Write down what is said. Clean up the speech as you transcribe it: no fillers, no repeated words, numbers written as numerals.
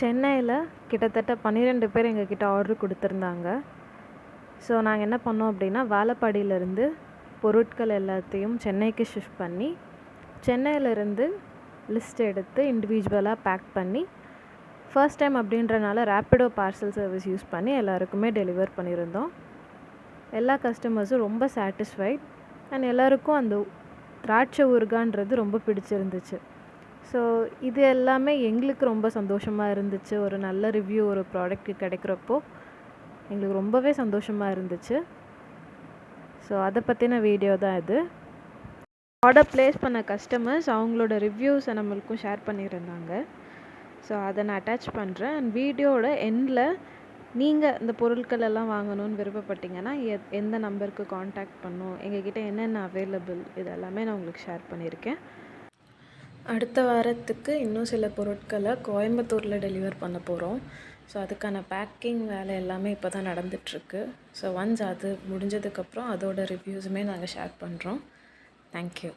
சென்னையில் கிட்டத்தட்ட 12 பேர் எங்ககிட்ட ஆர்டர் கொடுத்துருந்தாங்க. ஸோ நாங்கள் என்ன பண்ணோம் அப்படின்னா, வாழப்பாடியிலேருந்து பொருட்கள் எல்லாத்தையும் சென்னைக்கு ஷிஃப்ட் பண்ணி, சென்னையிலேருந்து லிஸ்ட் எடுத்து இண்டிவிஜுவலாக பேக் பண்ணி, ஃபர்ஸ்ட் டைம் அப்படின்றனால ரேப்பிடோ பார்சல் சர்வீஸ் யூஸ் பண்ணி எல்லாருக்குமே டெலிவர் பண்ணியிருந்தோம். எல்லா கஸ்டமர்ஸும் ரொம்ப சாட்டிஸ்ஃபைட் அண்ட் எல்லாருக்கும் அந்த திராட்சை ஊறுகான்றது ரொம்ப பிடிச்சிருந்துச்சு. ஸோ இது எல்லாமே எங்களுக்கு ரொம்ப சந்தோஷமாக இருந்துச்சு. ஒரு நல்ல ரிவ்யூ ஒரு ப்ராடக்ட்டுக்கு கிடைக்கிறப்போ எங்களுக்கு ரொம்பவே சந்தோஷமாக இருந்துச்சு. ஸோ அதை பற்றின வீடியோ தான் இது. ஆர்டர் ப்ளேஸ் பண்ண கஸ்டமர்ஸ் அவங்களோட ரிவ்யூஸை நம்மளுக்கும் ஷேர் பண்ணியிருந்தாங்க. ஸோ அதை நான் அட்டாச் பண்ணுறேன். அண்ட் வீடியோட எண்டில் நீங்கள் இந்த பொருட்கள் எல்லாம் வாங்கணும்னு விருப்பப்பட்டீங்கன்னா எந்த நம்பருக்கு காண்டாக்ட் பண்ணணும், எங்ககிட்ட என்னென்ன அவைலபிள், இது எல்லாமே நான் உங்களுக்கு ஷேர் பண்ணியிருக்கேன். அடுத்த வாரத்துக்கு இன்னும் சில பொருட்களை கோயம்புத்தூரில் டெலிவர் பண்ண போகிறோம். ஸோ அதுக்கான பேக்கிங் வேலை எல்லாமே இப்போ தான் நடந்துகிட்ருக்கு. ஸோ ஒன்ஸ் அது முடிஞ்சதுக்கப்புறம் அதோட ரிவ்யூஸுமே நாங்கள் ஷேர் பண்ணுறோம். தேங்க்யூ.